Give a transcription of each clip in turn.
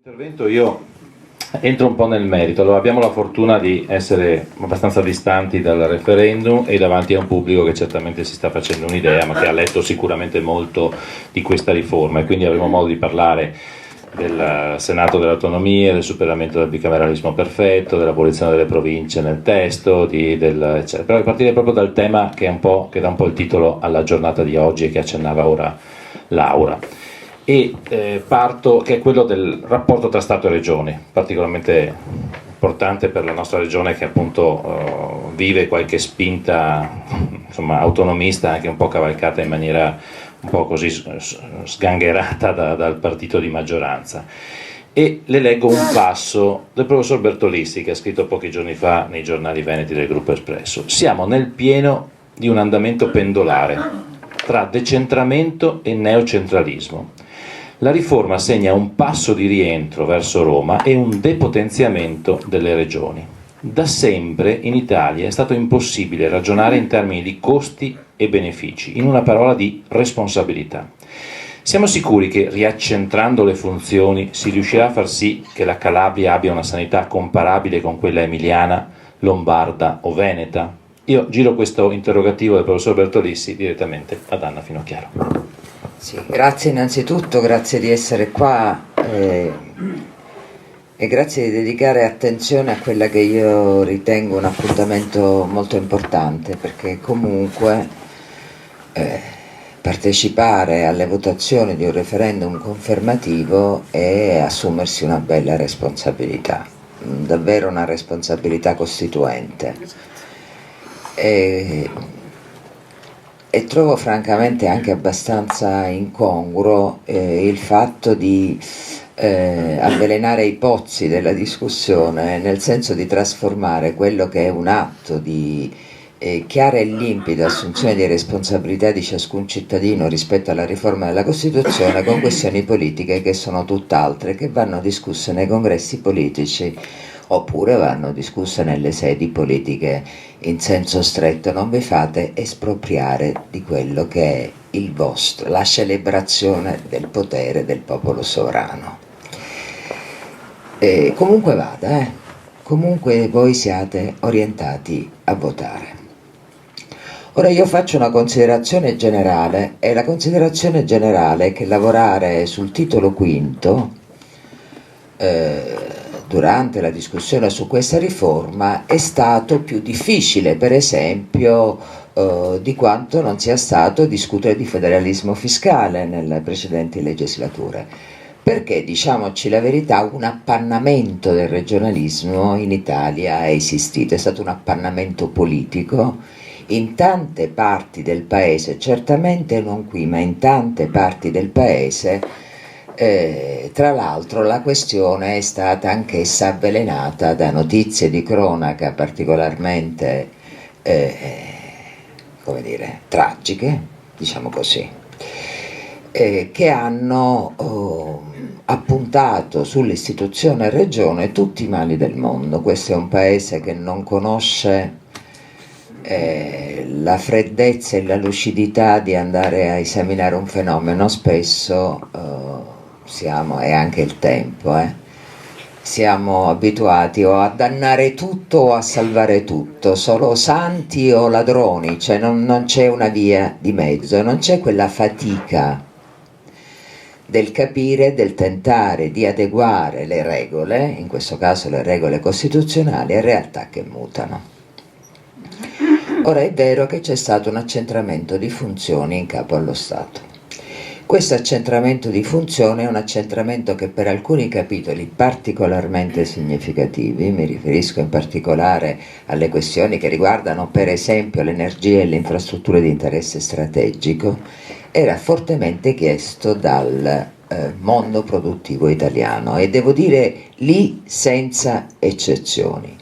Intervento io entro un po' nel merito. Allora, abbiamo la fortuna di essere abbastanza distanti dal referendum e davanti a un pubblico che certamente si sta facendo un'idea, ma che ha letto sicuramente molto di questa riforma, e quindi avremo modo di parlare del Senato delle autonomie, del superamento del bicameralismo perfetto, dell'abolizione delle province nel testo, eccetera. Però partire proprio dal tema che dà un po' il titolo alla giornata di oggi e che accennava ora Laura. Parto, che è quello del rapporto tra Stato e Regioni, particolarmente importante per la nostra regione, che appunto vive qualche spinta, insomma, autonomista, anche un po' cavalcata in maniera un po' così sgangherata dal partito di maggioranza. E le leggo un passo del professor Bertolissi, che ha scritto pochi giorni fa nei giornali veneti del Gruppo Espresso. Siamo nel pieno di un andamento pendolare tra decentramento e neocentralismo. La riforma segna un passo di rientro verso Roma e un depotenziamento delle regioni. Da sempre in Italia è stato impossibile ragionare in termini di costi e benefici, in una parola di responsabilità. Siamo sicuri che riaccentrando le funzioni si riuscirà a far sì che la Calabria abbia una sanità comparabile con quella emiliana, lombarda o veneta? Io giro questo interrogativo del professor Bertolissi direttamente ad Anna Finocchiaro. Sì, grazie innanzitutto, grazie di essere qua e grazie di dedicare attenzione a quella che io ritengo un appuntamento molto importante, perché comunque partecipare alle votazioni di un referendum confermativo è assumersi una bella responsabilità, davvero una responsabilità costituente. E trovo francamente anche abbastanza incongruo il fatto di avvelenare i pozzi della discussione, nel senso di trasformare quello che è un atto di chiara e limpida assunzione di responsabilità di ciascun cittadino rispetto alla riforma della Costituzione con questioni politiche che sono tutt'altre, che vanno discusse nei congressi politici oppure vanno discusse nelle sedi politiche in senso stretto. Non vi fate espropriare di quello che è il vostro, la celebrazione del potere del popolo sovrano. Comunque vada, comunque voi siate orientati a votare. Ora io faccio una considerazione generale, e la considerazione generale è che lavorare sul titolo quinto durante la discussione su questa riforma è stato più difficile, per esempio, di quanto non sia stato discutere di federalismo fiscale nelle precedenti legislature, perché, diciamoci la verità, un appannamento del regionalismo in Italia è esistito, è stato un appannamento politico in tante parti del paese, certamente non qui, ma in tante parti del paese. Tra l'altro la questione è stata anch'essa avvelenata da notizie di cronaca particolarmente come dire, tragiche, diciamo così, che hanno appuntato sull'istituzione regione tutti i mali del mondo. Questo è un paese che non conosce la freddezza e la lucidità di andare a esaminare un fenomeno. Spesso e anche il tempo, siamo abituati o a dannare tutto o a salvare tutto, solo santi o ladroni, cioè non c'è una via di mezzo, non c'è quella fatica del capire, del tentare di adeguare le regole, in questo caso le regole costituzionali, a realtà che mutano. Ora è vero che c'è stato un accentramento di funzioni in capo allo Stato. Questo accentramento di funzioni è un accentramento che per alcuni capitoli particolarmente significativi, mi riferisco in particolare alle questioni che riguardano per esempio l'energia e le infrastrutture di interesse strategico, era fortemente chiesto dal mondo produttivo italiano, e devo dire lì senza eccezioni.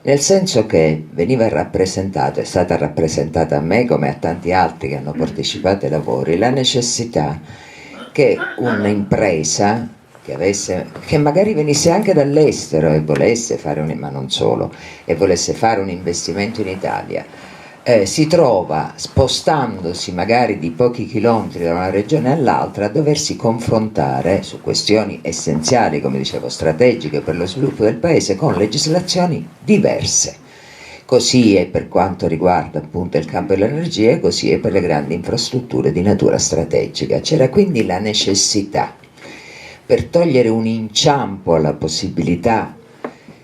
Nel senso che veniva rappresentato, è stata rappresentata a me come a tanti altri che hanno partecipato ai lavori, la necessità che un'impresa che magari venisse anche dall'estero e volesse fare ma non solo, e volesse fare un investimento in Italia, si trova, spostandosi magari di pochi chilometri da una regione all'altra, a doversi confrontare su questioni essenziali, come dicevo, strategiche per lo sviluppo del paese, con legislazioni diverse. Così è per quanto riguarda appunto il campo dell'energia e così è per le grandi infrastrutture di natura strategica. C'era quindi la necessità, per togliere un inciampo alla possibilità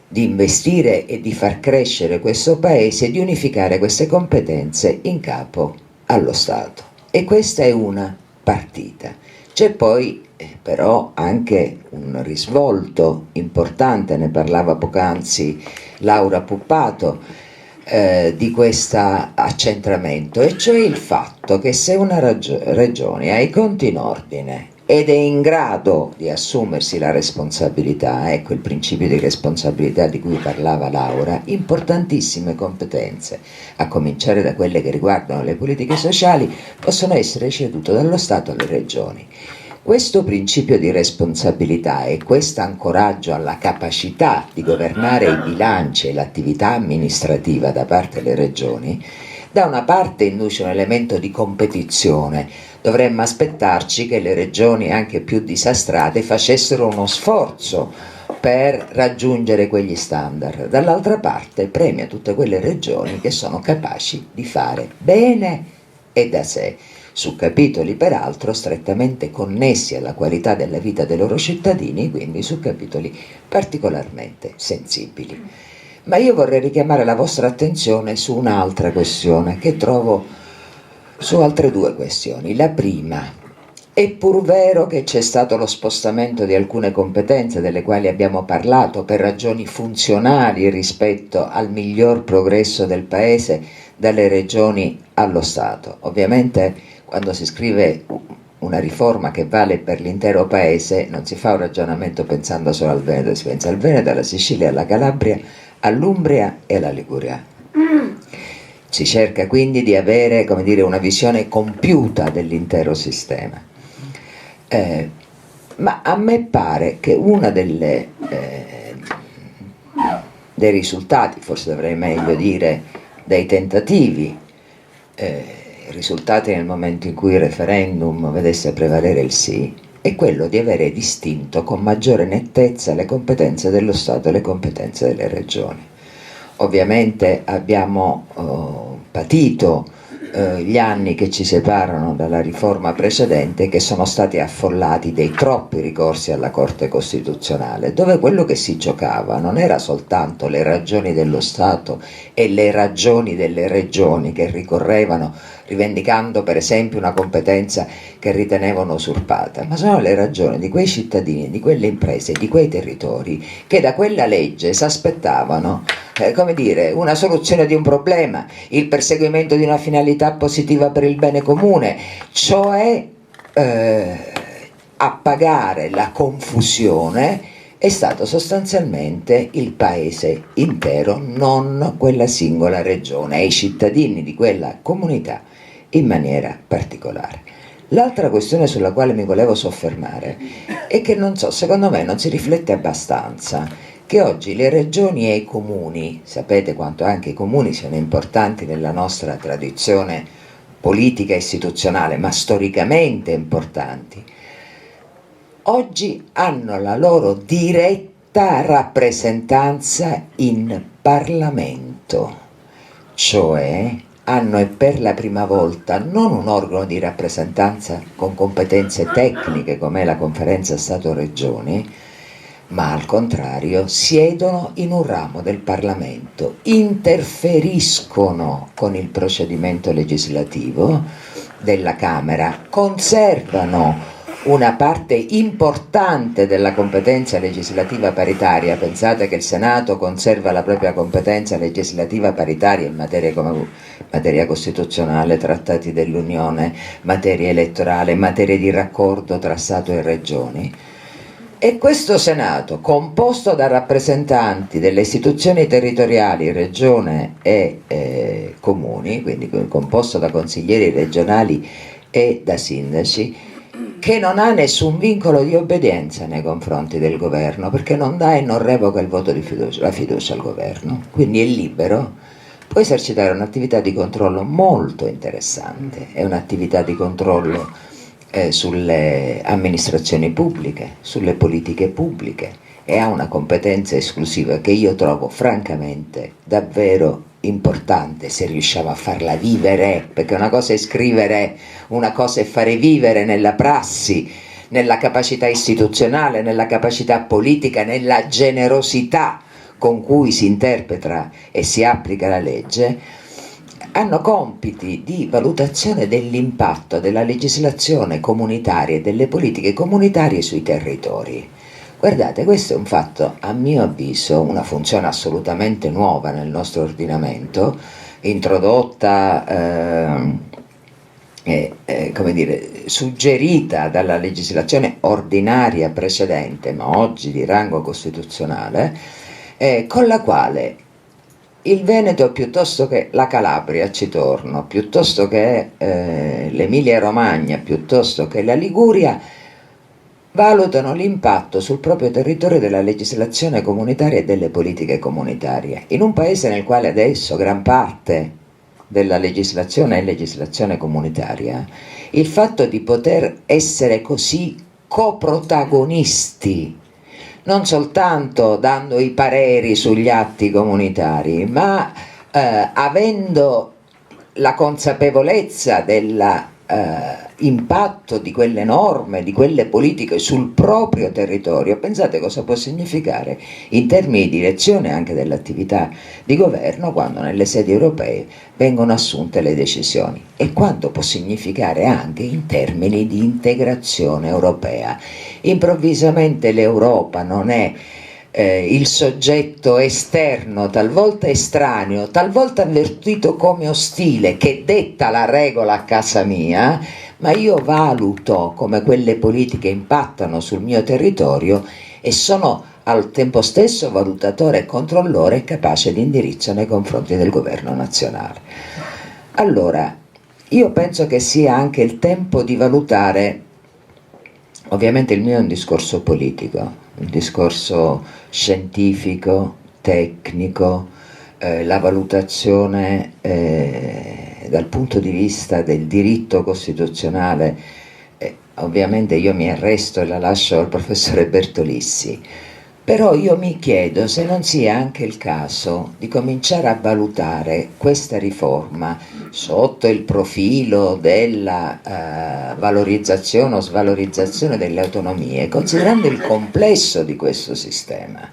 di investire e di far crescere questo paese, di unificare queste competenze in capo allo Stato. E questa è una partita. C'è poi però anche un risvolto importante, ne parlava poc'anzi Laura Puppato, di questo accentramento, e cioè il fatto che se una regione ha i conti in ordine ed è in grado di assumersi la responsabilità, ecco il principio di responsabilità di cui parlava Laura, importantissime competenze, a cominciare da quelle che riguardano le politiche sociali, possono essere cedute dallo Stato alle regioni. Questo principio di responsabilità e questo ancoraggio alla capacità di governare i bilanci e l'attività amministrativa da parte delle regioni, da una parte induce un elemento di competizione. Dovremmo aspettarci che le regioni anche più disastrate facessero uno sforzo per raggiungere quegli standard. Dall'altra parte premia tutte quelle regioni che sono capaci di fare bene e da sé, su capitoli peraltro strettamente connessi alla qualità della vita dei loro cittadini, quindi su capitoli particolarmente sensibili. Ma io vorrei richiamare la vostra attenzione su un'altra questione che trovo, su altre due questioni. La prima: è pur vero che c'è stato lo spostamento di alcune competenze delle quali abbiamo parlato per ragioni funzionali rispetto al miglior progresso del Paese dalle regioni allo Stato. Ovviamente quando si scrive una riforma che vale per l'intero Paese non si fa un ragionamento pensando solo al Veneto, si pensa al Veneto, alla Sicilia, alla Calabria, all'Umbria e alla Liguria. Si cerca quindi di avere, come dire, una visione compiuta dell'intero sistema. Ma a me pare che una dei risultati, forse dovrei meglio dire dei tentativi, risultati nel momento in cui il referendum vedesse prevalere il sì, è quello di avere distinto con maggiore nettezza le competenze dello Stato e le competenze delle regioni. Ovviamente abbiamo patito gli anni che ci separano dalla riforma precedente, che sono stati affollati dei troppi ricorsi alla Corte Costituzionale, dove quello che si giocava non era soltanto le ragioni dello Stato e le ragioni delle regioni che ricorrevano rivendicando per esempio una competenza che ritenevano usurpata, ma sono le ragioni di quei cittadini, di quelle imprese, di quei territori che da quella legge si aspettavano come dire, una soluzione di un problema, il perseguimento di una finalità positiva per il bene comune, cioè a pagare la confusione è stato sostanzialmente il paese intero, non quella singola regione, e i cittadini di quella comunità in maniera particolare. L'altra questione sulla quale mi volevo soffermare è che non so, secondo me non si riflette abbastanza che oggi le regioni e i comuni, sapete quanto anche i comuni siano importanti nella nostra tradizione politica e istituzionale, ma storicamente importanti, oggi hanno la loro diretta rappresentanza in Parlamento, cioè hanno per la prima volta non un organo di rappresentanza con competenze tecniche come la Conferenza Stato-Regioni, ma al contrario siedono in un ramo del Parlamento, interferiscono con il procedimento legislativo della Camera, conservano una parte importante della competenza legislativa paritaria. Pensate che il Senato conserva la propria competenza legislativa paritaria in materia come materia costituzionale, trattati dell'Unione, materia elettorale, materia di raccordo tra Stato e Regioni. E questo Senato, composto da rappresentanti delle istituzioni territoriali, regione e comuni, quindi composto da consiglieri regionali e da sindaci, che non ha nessun vincolo di obbedienza nei confronti del governo, perché non dà e non revoca il voto di fiducia, la fiducia al governo, quindi è libero può esercitare un'attività di controllo molto interessante, è un'attività di controllo sulle amministrazioni pubbliche, sulle politiche pubbliche, e ha una competenza esclusiva che io trovo francamente davvero importante, se riusciamo a farla vivere, perché una cosa è scrivere, una cosa è fare vivere nella prassi, nella capacità istituzionale, nella capacità politica, nella generosità con cui si interpreta e si applica la legge. Hanno compiti di valutazione dell'impatto della legislazione comunitaria e delle politiche comunitarie sui territori. Guardate, questo è un fatto, a mio avviso, una funzione assolutamente nuova nel nostro ordinamento, introdotta, come dire, suggerita dalla legislazione ordinaria precedente, ma oggi di rango costituzionale, con la quale il Veneto, piuttosto che la Calabria, ci torno, piuttosto che l'Emilia Romagna, piuttosto che la Liguria, valutano l'impatto sul proprio territorio della legislazione comunitaria e delle politiche comunitarie. In un paese nel quale adesso gran parte della legislazione è legislazione comunitaria, il fatto di poter essere così coprotagonisti, non soltanto dando i pareri sugli atti comunitari, ma avendo la consapevolezza dell'impatto di quelle norme, di quelle politiche sul proprio territorio, pensate cosa può significare in termini di direzione anche dell'attività di governo quando nelle sedi europee vengono assunte le decisioni, e quanto può significare anche in termini di integrazione europea. Improvvisamente l'Europa non è il soggetto esterno, talvolta estraneo, talvolta avvertito come ostile, che detta la regola a casa mia, ma io valuto come quelle politiche impattano sul mio territorio e sono al tempo stesso valutatore e controllore e capace di indirizzo nei confronti del governo nazionale. Allora, io penso che sia anche il tempo di valutare, ovviamente il mio è un discorso politico, un discorso scientifico, tecnico, la valutazione dal punto di vista del diritto costituzionale, ovviamente io mi arresto e la lascio al professore Bertolissi, però io mi chiedo se non sia anche il caso di cominciare a valutare questa riforma sotto il profilo della valorizzazione o svalorizzazione delle autonomie, considerando il complesso di questo sistema.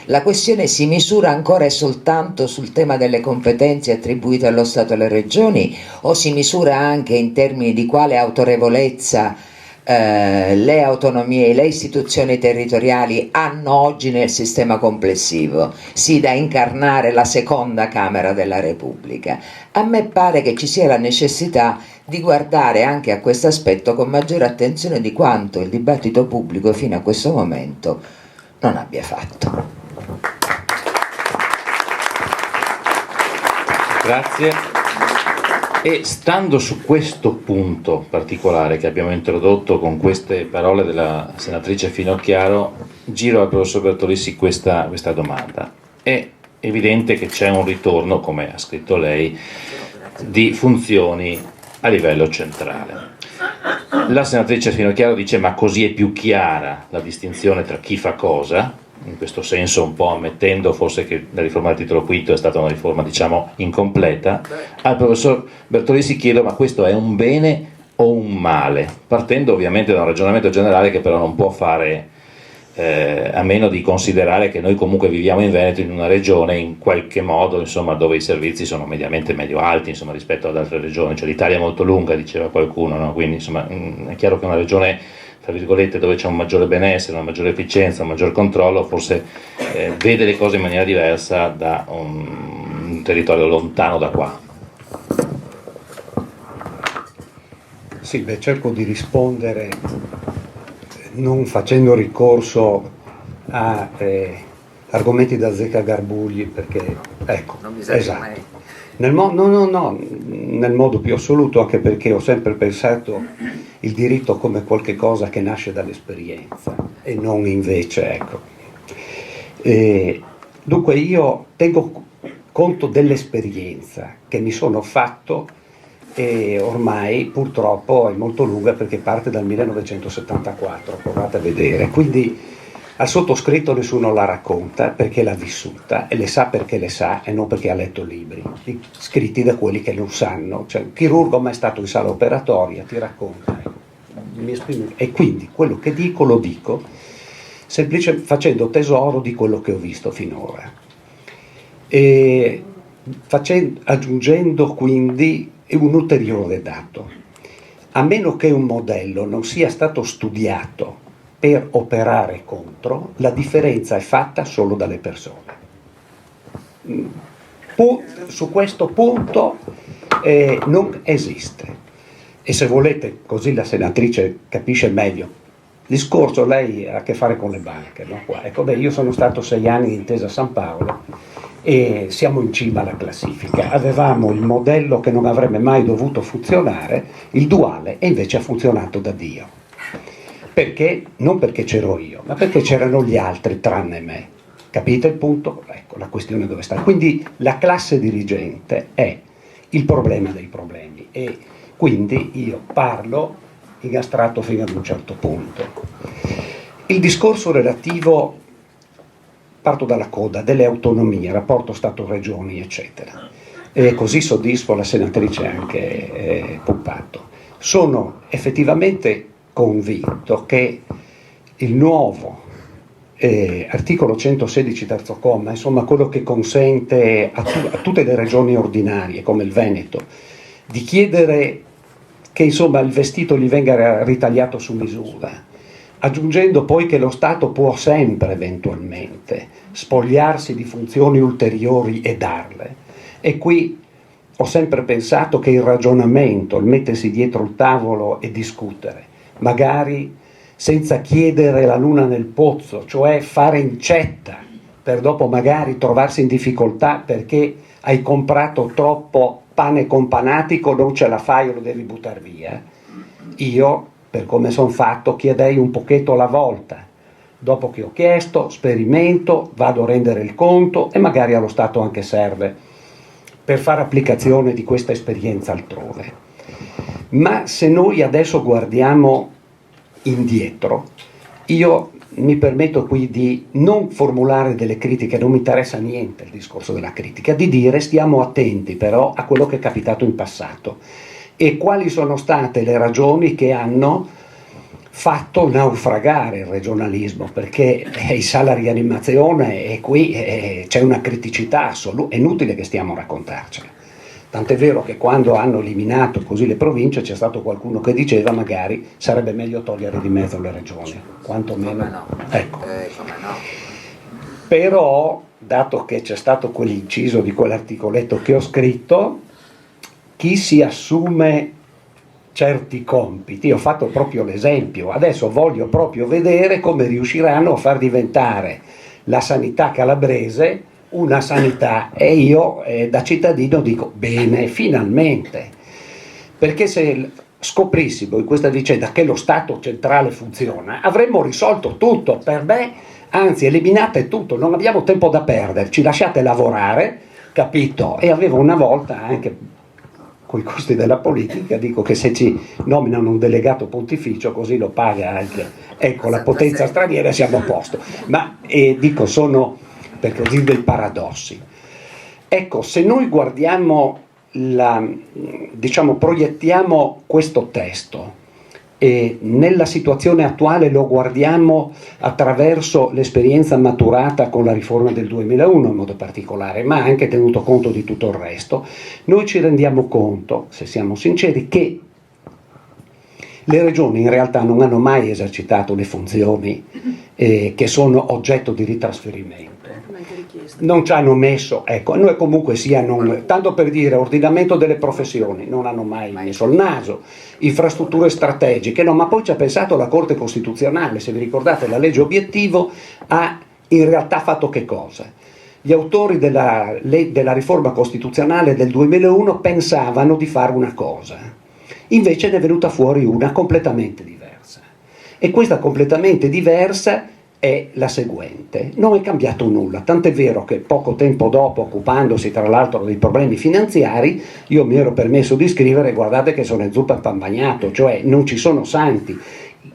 La questione si misura ancora e soltanto sul tema delle competenze attribuite allo Stato e alle Regioni, o si misura anche in termini di quale autorevolezza le autonomie e le istituzioni territoriali hanno oggi nel sistema complessivo, sì da incarnare la seconda Camera della Repubblica? A me pare che ci sia la necessità di guardare anche a questo aspetto con maggiore attenzione di quanto il dibattito pubblico fino a questo momento non abbia fatto. Grazie. E stando su questo punto particolare che abbiamo introdotto con queste parole della senatrice Finocchiaro, giro al professor Bertolissi questa domanda. È evidente che c'è un ritorno, come ha scritto lei, di funzioni a livello centrale. La senatrice Finocchiaro dice: ma così è più chiara la distinzione tra chi fa cosa, in questo senso un po' ammettendo forse che la riforma del titolo quinto è stata una riforma, diciamo, incompleta. Al professor Bertolissi chiedo: ma questo è un bene o un male? Partendo ovviamente da un ragionamento generale che però non può fare a meno di considerare che noi comunque viviamo in Veneto, in una regione in qualche modo, insomma, dove i servizi sono mediamente medio alti, insomma, rispetto ad altre regioni. Cioè l'Italia è molto lunga, diceva qualcuno, no? Quindi insomma è chiaro che una regione, tra virgolette, dove c'è un maggiore benessere, una maggiore efficienza, un maggior controllo, forse vede le cose in maniera diversa da un territorio lontano da qua. Sì, beh, cerco di rispondere non facendo ricorso a argomenti da Azzecagarbugli, perché ecco, Non bisogna esatto. mai. Nel modo più assoluto, anche perché ho sempre pensato il diritto come qualche cosa che nasce dall'esperienza e non invece, ecco. Dunque io tengo conto dell'esperienza che mi sono fatto, e ormai purtroppo è molto lunga perché parte dal 1974, provate a vedere, quindi al sottoscritto nessuno la racconta perché l'ha vissuta e le sa perché le sa e non perché ha letto libri scritti da quelli che non sanno. Cioè, un chirurgo mai stato in sala operatoria ti racconta, mi esprimo, e quindi quello che dico lo dico semplicemente facendo tesoro di quello che ho visto finora e aggiungendo quindi un ulteriore dato: a meno che un modello non sia stato studiato per operare contro, la differenza è fatta solo dalle persone. Su questo punto non esiste. E se volete, così la senatrice capisce meglio, il discorso, lei ha a che fare con le banche, no? Ecco, io sono stato 6 anni in Intesa San Paolo e siamo in cima alla classifica. Avevamo il modello che non avrebbe mai dovuto funzionare, il duale, e invece ha funzionato da Dio. Perché? Non perché c'ero io, ma perché c'erano gli altri tranne me. Capite il punto? Ecco, la questione dove sta. Quindi la classe dirigente è il problema dei problemi e quindi io parlo in astratto fino ad un certo punto. Il discorso relativo, parto dalla coda, delle autonomie, rapporto Stato-Regioni, eccetera. E così soddisfo la senatrice anche Puppato. Sono effettivamente convinto che il nuovo articolo 116 terzo comma, insomma quello che consente a tutte le regioni ordinarie come il Veneto di chiedere che insomma il vestito gli venga ritagliato su misura, aggiungendo poi che lo Stato può sempre eventualmente spogliarsi di funzioni ulteriori e darle. E qui ho sempre pensato che il ragionamento, il mettersi dietro il tavolo e discutere, magari senza chiedere la luna nel pozzo, cioè fare incetta per dopo magari trovarsi in difficoltà perché hai comprato troppo pane companatico, non ce la fai o lo devi buttare via. Io, per come sono fatto, chiedei un pochetto alla volta. Dopo che ho chiesto, sperimento, vado a rendere il conto e magari allo Stato anche serve per fare applicazione di questa esperienza altrove. Ma se noi adesso guardiamo indietro, io mi permetto qui di non formulare delle critiche, non mi interessa niente il discorso della critica, di dire stiamo attenti però a quello che è capitato in passato e quali sono state le ragioni che hanno fatto naufragare il regionalismo, perché in sala rianimazione e qui c'è una criticità assoluta, è inutile che stiamo a raccontarcela. Tant'è vero che quando hanno eliminato così le province c'è stato qualcuno che diceva magari sarebbe meglio togliere di mezzo le regioni, quantomeno. No. Ecco. Come no? Però, dato che c'è stato quell'inciso di quell'articoletto che ho scritto, chi si assume certi compiti, ho fatto proprio l'esempio, adesso voglio proprio vedere come riusciranno a far diventare la sanità calabrese una sanità, e io da cittadino dico bene, finalmente, perché se scoprissimo in questa vicenda che lo Stato centrale funziona avremmo risolto tutto. Per me, anzi, eliminate tutto, non abbiamo tempo da perdere, ci lasciate lavorare, capito? E avevo una volta anche con i costi della politica, dico che se ci nominano un delegato pontificio così lo paga anche, ecco, la potenza straniera, siamo a posto. Ma dico, sono per così dei paradossi. Ecco, se noi guardiamo proiettiamo questo testo e nella situazione attuale lo guardiamo attraverso l'esperienza maturata con la riforma del 2001 in modo particolare, ma anche tenuto conto di tutto il resto, noi ci rendiamo conto, se siamo sinceri, che le regioni in realtà non hanno mai esercitato le funzioni che sono oggetto di ritrasferimento. Non ci hanno messo, ecco, noi comunque sia, tanto per dire, ordinamento delle professioni, non hanno mai messo il naso, infrastrutture strategiche, no, ma poi ci ha pensato la Corte Costituzionale, se vi ricordate la legge obiettivo ha in realtà fatto che cosa? Gli autori della riforma costituzionale del 2001 pensavano di fare una cosa, invece ne è venuta fuori una completamente diversa, e questa completamente diversa è la seguente: non è cambiato nulla, tant'è vero che poco tempo dopo, occupandosi tra l'altro dei problemi finanziari, io mi ero permesso di scrivere: guardate che sono in zuppa e pan bagnato, cioè non ci sono santi,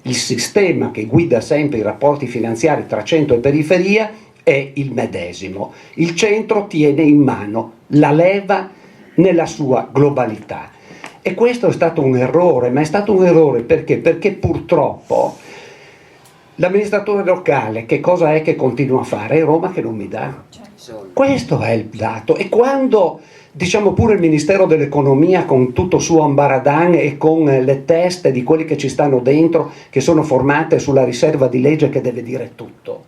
il sistema che guida sempre i rapporti finanziari tra centro e periferia è il medesimo, il centro tiene in mano la leva nella sua globalità. E questo è stato un errore, ma è stato un errore perché? Perché purtroppo l'amministratore locale che cosa è che continua a fare? È Roma che non mi dà. Questo è il dato. E quando, diciamo, pure il Ministero dell'Economia con tutto il suo ambaradan e con le teste di quelli che ci stanno dentro, che sono formate sulla riserva di legge che deve dire tutto,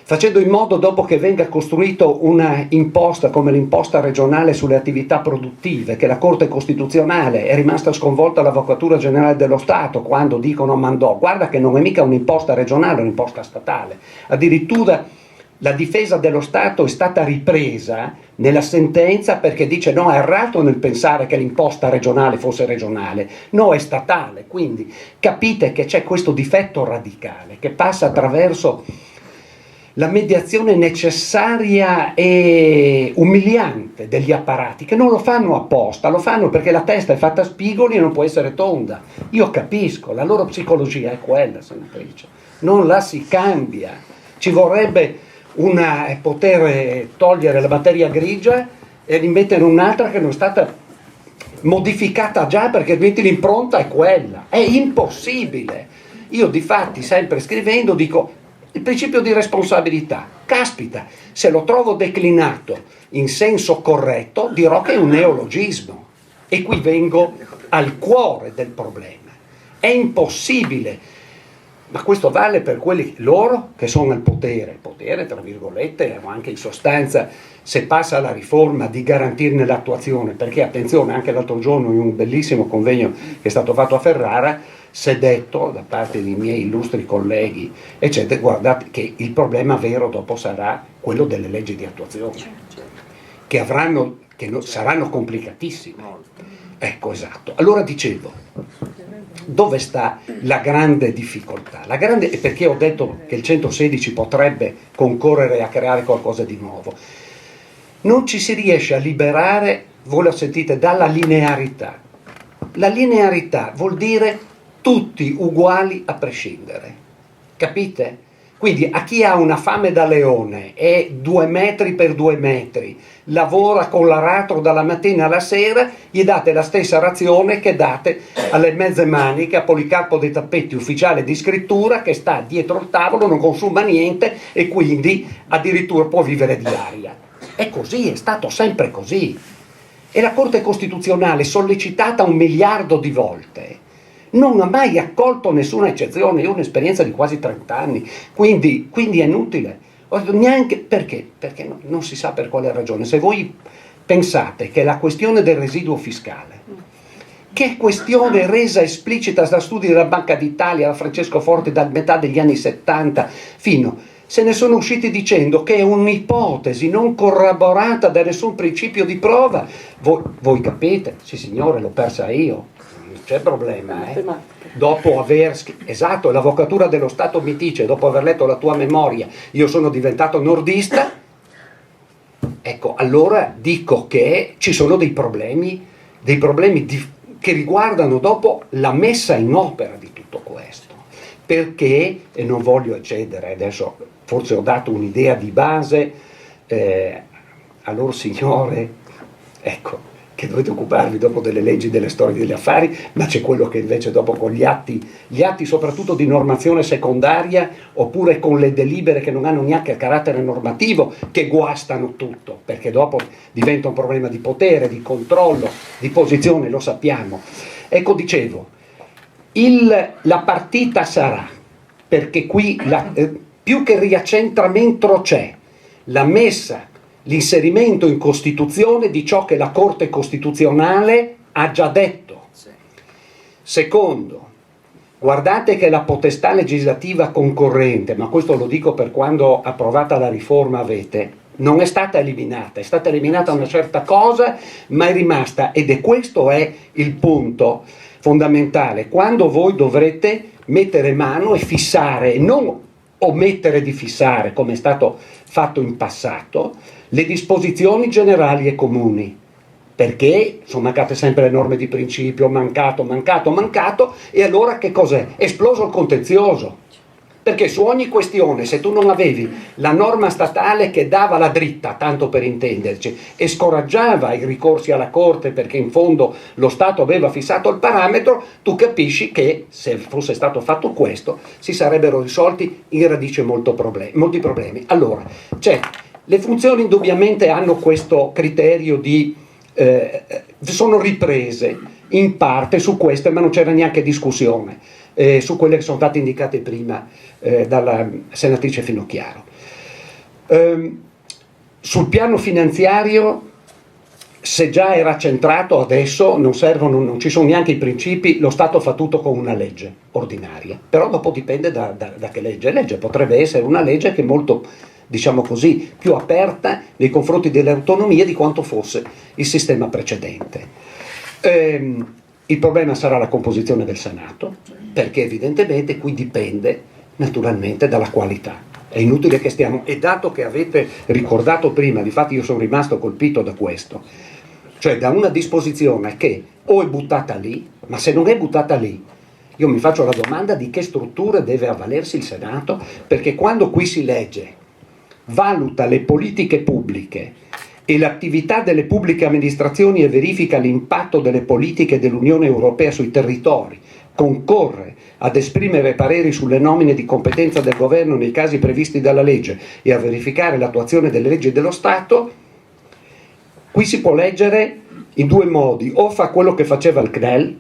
facendo in modo, dopo che venga costruito una imposta come l'imposta regionale sulle attività produttive, che la Corte Costituzionale è rimasta sconvolta all'Avvocatura Generale dello Stato quando dicono mandò, guarda che non è mica un'imposta regionale, è un'imposta statale. Addirittura la difesa dello Stato è stata ripresa nella sentenza perché dice no, è errato nel pensare che l'imposta regionale fosse regionale, no, è statale. Quindi capite che c'è questo difetto radicale che passa attraverso la mediazione necessaria e umiliante degli apparati, che non lo fanno apposta, lo fanno perché la testa è fatta a spigoli e non può essere tonda. Io capisco, la loro psicologia è quella, senatrice, non la si cambia. Ci vorrebbe poter togliere la materia grigia e rimettere un'altra che non è stata modificata già, perché altrimenti l'impronta è quella. È impossibile. Io difatti, sempre scrivendo, dico: il principio di responsabilità, caspita, se lo trovo declinato in senso corretto dirò che è un neologismo, e qui vengo al cuore del problema. È impossibile, ma questo vale per quelli loro che sono al potere tra virgolette, o anche in sostanza, se passa la riforma, di garantirne l'attuazione, perché attenzione, anche l'altro giorno in un bellissimo convegno che è stato fatto a Ferrara si è detto da parte dei miei illustri colleghi, eccetera, guardate che il problema vero dopo sarà quello delle leggi di attuazione, che saranno complicatissime. Ecco, esatto. Allora dicevo, dove sta la grande difficoltà? Perché ho detto che il 116 potrebbe concorrere a creare qualcosa di nuovo. Non ci si riesce a liberare, voi lo sentite, dalla linearità. La linearità vuol dire tutti uguali a prescindere, capite? Quindi a chi ha una fame da leone e 2 metri per 2 metri lavora con l'aratro dalla mattina alla sera, gli date la stessa razione che date alle mezze maniche a Policarpo dei Tappeti, ufficiale di scrittura, che sta dietro il tavolo, non consuma niente e quindi addirittura può vivere di aria. È così, è stato sempre così. E la Corte Costituzionale, sollecitata 1 miliardo di volte, non ha mai accolto nessuna eccezione. Io ho un'esperienza di quasi 30 anni, quindi è inutile. Neanche perché non si sa per quale ragione. Se voi pensate che la questione del residuo fiscale, che è questione resa esplicita da studi della Banca d'Italia, da Francesco Forte, dal metà degli anni 70 se ne sono usciti dicendo che è un'ipotesi non corroborata da nessun principio di prova, voi capite? Sì signore, l'ho persa io. C'è problema, dopo aver esatto, l'Avvocatura dello Stato mi dice, dopo aver letto la tua memoria, io sono diventato nordista. Ecco, allora dico che ci sono dei problemi che riguardano dopo la messa in opera di tutto questo, perché, e non voglio eccedere, adesso forse ho dato un'idea di base a loro signore, ecco, che dovete occuparvi dopo delle leggi, delle storie, degli affari, ma c'è quello che invece dopo con gli atti soprattutto di normazione secondaria, oppure con le delibere che non hanno neanche il carattere normativo, che guastano tutto, perché dopo diventa un problema di potere, di controllo, di posizione, lo sappiamo. Ecco, dicevo, la partita sarà, perché qui più che riaccentramento c'è la messa, l'inserimento in Costituzione di ciò che la Corte Costituzionale ha già detto. Secondo, guardate che la potestà legislativa concorrente, ma questo lo dico per quando approvata la riforma avete, non è stata eliminata, è stata eliminata una certa cosa, ma è rimasta, ed questo è il punto fondamentale, quando voi dovrete mettere mano e fissare, non omettere di fissare, come è stato fatto in passato, le disposizioni generali e comuni, perché sono mancate sempre le norme di principio, mancato, e allora che cos'è? Esploso il contenzioso. Perché su ogni questione, se tu non avevi la norma statale che dava la dritta, tanto per intenderci, e scoraggiava i ricorsi alla Corte perché in fondo lo Stato aveva fissato il parametro, tu capisci che se fosse stato fatto questo si sarebbero risolti in radice molti problemi. Allora, le funzioni indubbiamente hanno questo criterio di... sono riprese in parte su queste, ma non c'era neanche discussione su quelle che sono state indicate prima dalla senatrice Finocchiaro. Sul piano finanziario, se già era centrato, adesso non servono, non ci sono neanche i principi, lo Stato fa tutto con una legge ordinaria, però dopo dipende da che legge potrebbe essere una legge che è molto, diciamo così, più aperta nei confronti delle autonomie di quanto fosse il sistema precedente. Il problema sarà la composizione del Senato, perché evidentemente qui dipende naturalmente dalla qualità. È inutile che stiamo, e dato che avete ricordato prima, difatti io sono rimasto colpito da questo, cioè da una disposizione che o è buttata lì, ma se non è buttata lì, io mi faccio la domanda di che strutture deve avvalersi il Senato, perché quando qui si legge valuta le politiche pubbliche e l'attività delle pubbliche amministrazioni e verifica l'impatto delle politiche dell'Unione Europea sui territori, concorre ad esprimere pareri sulle nomine di competenza del governo nei casi previsti dalla legge e a verificare l'attuazione delle leggi dello Stato, qui si può leggere in due modi: o fa quello che faceva il CNEL,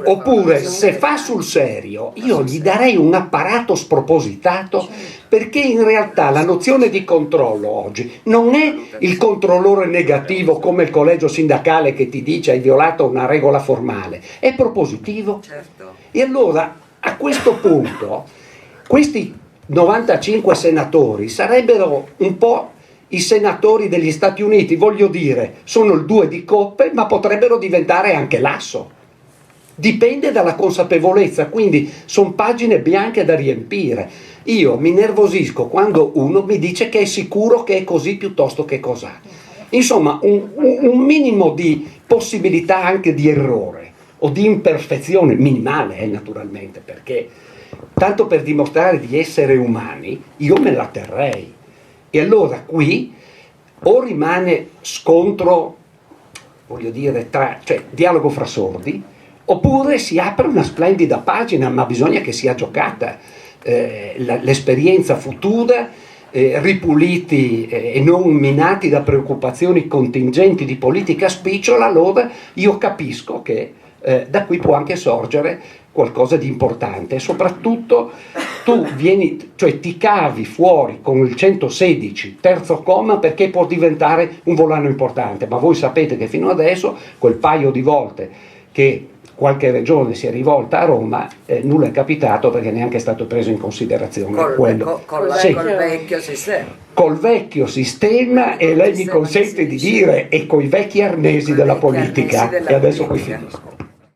oppure se fa sul serio io gli darei un apparato spropositato, perché in realtà la nozione di controllo oggi non è il controllore negativo come il collegio sindacale che ti dice hai violato una regola formale, è propositivo. E allora a questo punto questi 95 senatori sarebbero un po' i senatori degli Stati Uniti, voglio dire, sono il 2 di coppe, ma potrebbero diventare anche l'asso. Dipende dalla consapevolezza, quindi sono pagine bianche da riempire. Io mi nervosisco quando uno mi dice che è sicuro che è così piuttosto che cos'ha. Insomma, un minimo di possibilità anche di errore o di imperfezione, minimale naturalmente, perché tanto per dimostrare di essere umani io me la terrei. E allora qui o rimane scontro, voglio dire, cioè dialogo fra sordi, oppure si apre una splendida pagina, ma bisogna che sia giocata l'esperienza futura, ripuliti e non minati da preoccupazioni contingenti di politica spicciola. Allora io capisco che da qui può anche sorgere qualcosa di importante, e soprattutto tu ti cavi fuori con il 116 terzo comma, perché può diventare un volano importante, ma voi sapete che fino adesso quel paio di volte che qualche regione si è rivolta a Roma, nulla è capitato, perché neanche è stato preso in considerazione col vecchio sistema. Col vecchio sistema, e lei mi consente di dire, e coi vecchi arnesi della politica, e adesso qui finisco.